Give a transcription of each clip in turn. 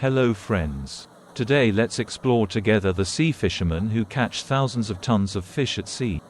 Hello friends. Today let's explore together the sea fishermen who catch thousands of tons of fish at sea.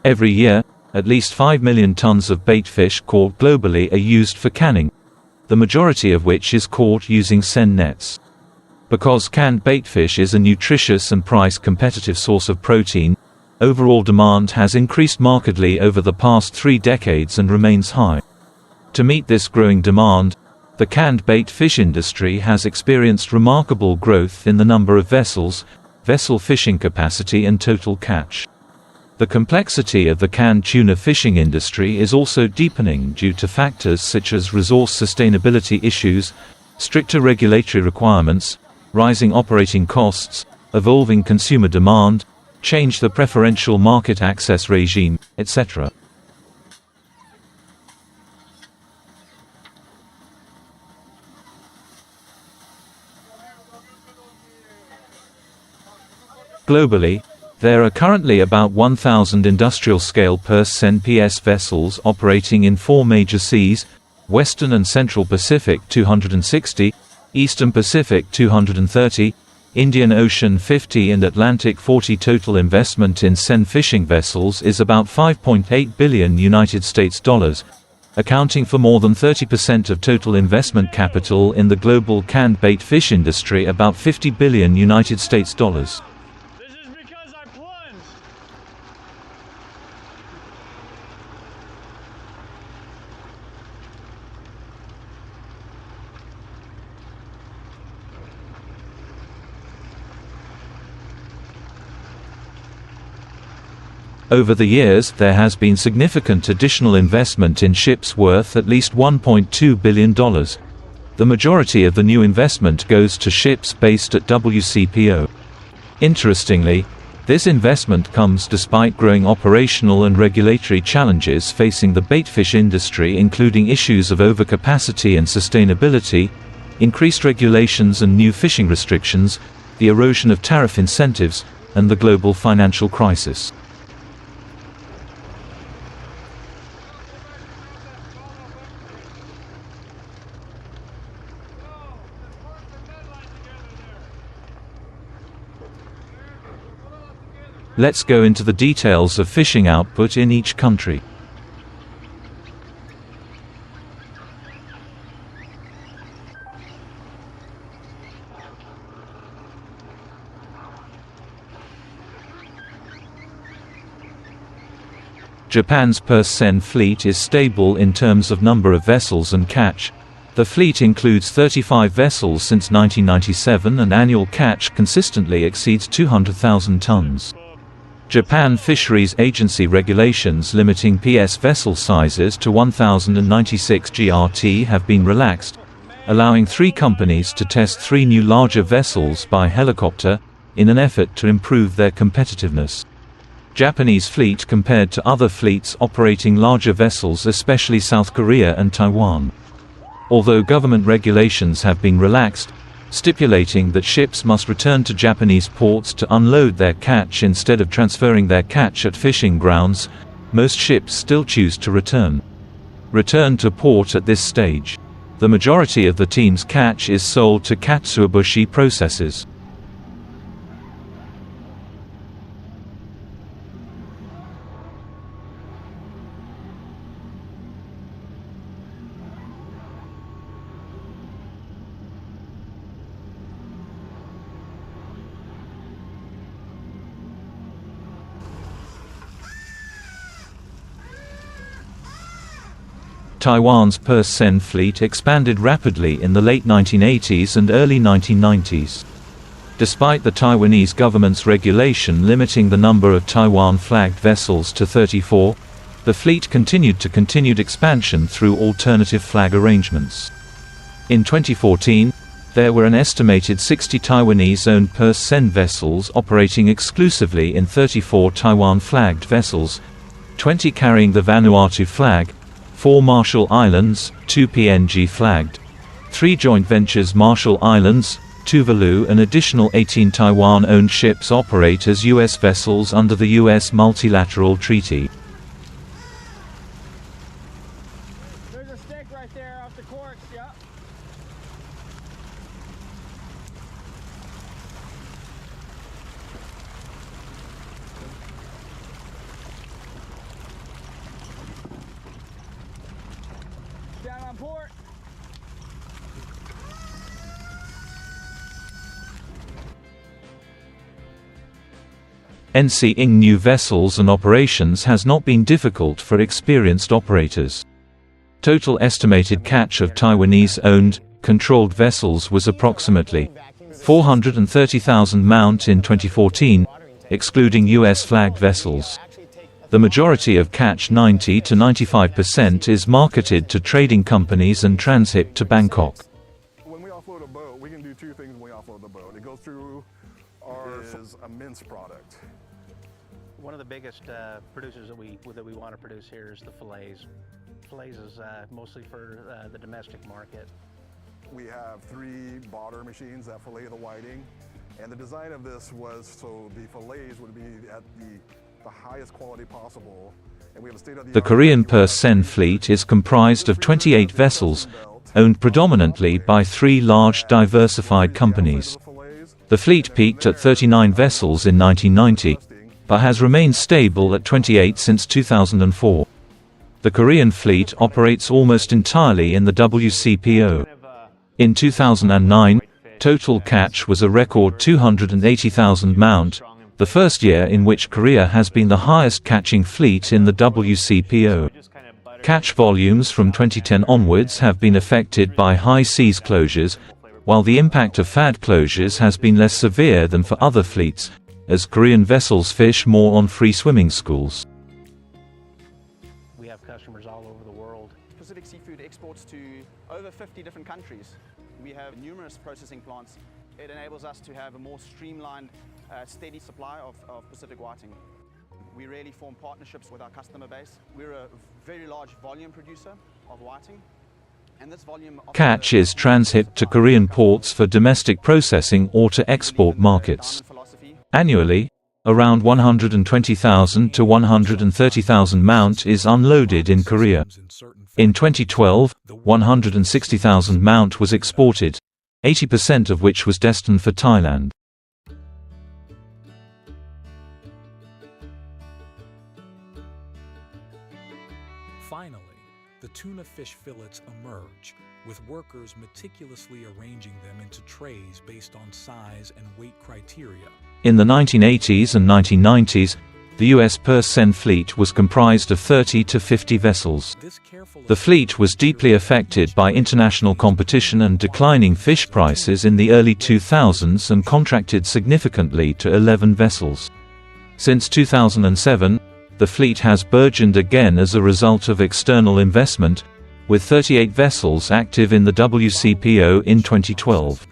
Every year, at least 5 million tons of bait fish caught globally are used for canning, the majority of which is caught using seine nets. Because canned baitfish is a nutritious and price-competitive source of protein, overall demand has increased markedly over the past 3 decades and remains high. To meet this growing demand, the canned bait fish industry has experienced remarkable growth in the number of vessels, vessel fishing capacity and total catch. The complexity of the canned tuna fishing industry is also deepening due to factors such as resource sustainability issues, stricter regulatory requirements, rising operating costs, evolving consumer demand, change the preferential market access regime, etc. Globally, there are currently about 1,000 industrial-scale purse seine PS vessels operating in 4 major seas: Western and Central Pacific 260, Eastern Pacific 230, Indian Ocean 50 and Atlantic 40. Total investment in seine fishing vessels is about $5.8 billion, accounting for more than 30% of total investment capital in the global canned bait fish industry, about $50 billion. Over the years, there has been significant additional investment in ships worth at least $1.2 billion. The majority of the new investment goes to ships based at WCPO. Interestingly, this investment comes despite growing operational and regulatory challenges facing the baitfish industry, including issues of overcapacity and sustainability, increased regulations and new fishing restrictions, the erosion of tariff incentives, and the global financial crisis. Let's go into the details of fishing output in each country. Japan's purse seine fleet is stable in terms of number of vessels and catch. The fleet includes 35 vessels since 1997 and annual catch consistently exceeds 200,000 tons. Japan Fisheries Agency regulations limiting PS vessel sizes to 1,096 GRT have been relaxed, allowing 3 companies to test 3 new larger vessels by helicopter, in an effort to improve their competitiveness. Japanese fleet compared to other fleets operating larger vessels, especially South Korea and Taiwan. Although government regulations have been relaxed, stipulating that ships must return to Japanese ports to unload their catch instead of transferring their catch at fishing grounds, most ships still choose to return to port at this stage. The majority of the team's catch is sold to katsuobushi processors. Taiwan's purse seine fleet expanded rapidly in the late 1980s and early 1990s. Despite the Taiwanese government's regulation limiting the number of Taiwan-flagged vessels to 34, the fleet continued expansion through alternative flag arrangements. In 2014, there were an estimated 60 Taiwanese-owned purse seine vessels operating exclusively in 34 Taiwan-flagged vessels, 20 carrying the Vanuatu flag, 4 Marshall Islands, 2 PNG flagged, 3 joint ventures Marshall Islands, Tuvalu. An additional 18 Taiwan-owned ships operate as U.S. vessels under the U.S. Multilateral Treaty. port. Seeing new vessels and operations has not been difficult for experienced operators. Total estimated catch of Taiwanese-owned, controlled vessels was approximately 430,000 mount in 2014, excluding U.S.-flagged vessels. The majority of catch, 90 to 95%, is marketed to trading companies and transit to Bangkok. When we offload a boat, we can do two things when we offload the boat. It goes through our a mince product. One of the biggest producers that we want to produce here is the fillets. Fillets is mostly for the domestic market. We have 3 botter machines that fillet the whiting, and the design of this was so the fillets would be at the highest quality possible. And we have a state-of-the-art. The Korean Purse Seine fleet is comprised of 28 vessels, owned predominantly by 3 large diversified companies. The fleet peaked at 39 vessels in 1990, but has remained stable at 28 since 2004. The Korean fleet operates almost entirely in the WCPO. In 2009, total catch was a record 280,000 mount, the first year in which Korea has been the highest catching fleet in the WCPO. Catch volumes from 2010 onwards have been affected by high seas closures, while the impact of FAD closures has been less severe than for other fleets, as Korean vessels fish more on free swimming schools. We have customers all over the world. Pacific Seafood exports to over 50 different countries. We have numerous processing plants. It enables us to have a more streamlined, steady supply of Pacific whiting. We really form partnerships with our customer base. We're a very large volume producer of whiting. And this volume catch is transit to Korean ports for domestic processing or to export markets. Annually, around 120,000 to 130,000 mount is unloaded in Korea. In 2012, 160,000 mount was exported, 80% of which was destined for Thailand. Finally, the tuna fish fillets emerge, with workers meticulously arranging them into trays based on size and weight criteria. In the 1980s and 1990s, the U.S. Purse Seine fleet was comprised of 30 to 50 vessels. The fleet was deeply affected by international competition and declining fish prices in the early 2000s and contracted significantly to 11 vessels. Since 2007, the fleet has burgeoned again as a result of external investment, with 38 vessels active in the WCPO in 2012.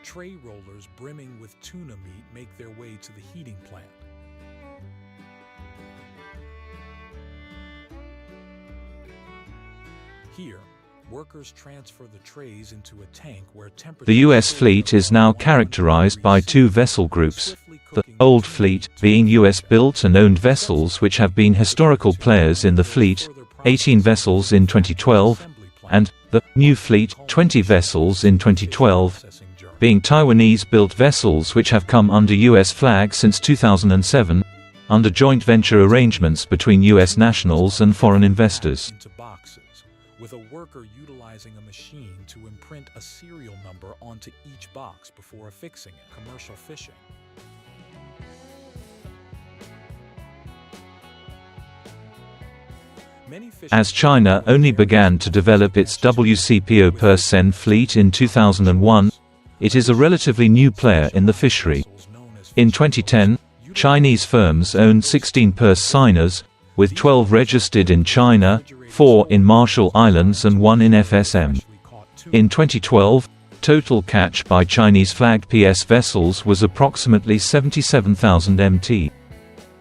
Tray rollers brimming with tuna meat make their way to the heating plant. Here, workers transfer the trays into a tank where temperature. The U.S. fleet is now characterized by 2 vessel groups. The old fleet, being U.S.-built and owned vessels which have been historical players in the fleet, 18 vessels in 2012, and the new fleet, 20 vessels in 2012, being Taiwanese-built vessels which have come under U.S. flag since 2007, under joint venture arrangements between U.S. nationals and foreign investors. With a worker utilizing a machine to imprint a serial number onto each box before affixing it. Commercial fishing. As China only began to develop its WCPO Purse Seine fleet in 2001, it is a relatively new player in the fishery. In 2010, Chinese firms owned 16 Purse Seiners, with 12 registered in China, 4 in Marshall Islands and 1 in FSM. In 2012, total catch by Chinese-flagged PS vessels was approximately 77,000 MT.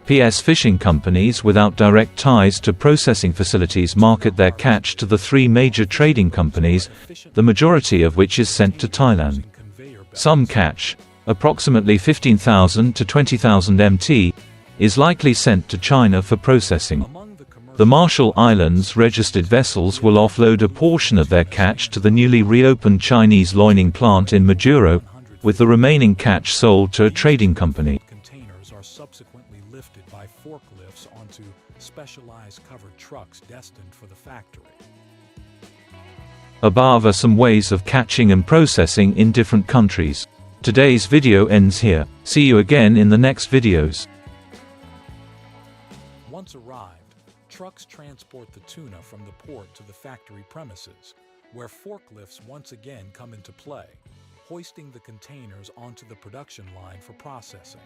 PS fishing companies without direct ties to processing facilities market their catch to the 3 major trading companies, the majority of which is sent to Thailand. Some catch, approximately 15,000 to 20,000 MT, is likely sent to China for processing. The Marshall Islands registered vessels will offload a portion of their catch to the newly reopened Chinese loining plant in Maduro, with the remaining catch sold to a trading company. Containers are subsequently lifted by forklifts onto specialized covered trucks destined for the factory. Above are some ways of catching and processing in different countries. Today's video ends here. See you again in the next videos. Once arrived, trucks transport the tuna from the port to the factory premises, where forklifts once again come into play, hoisting the containers onto the production line for processing.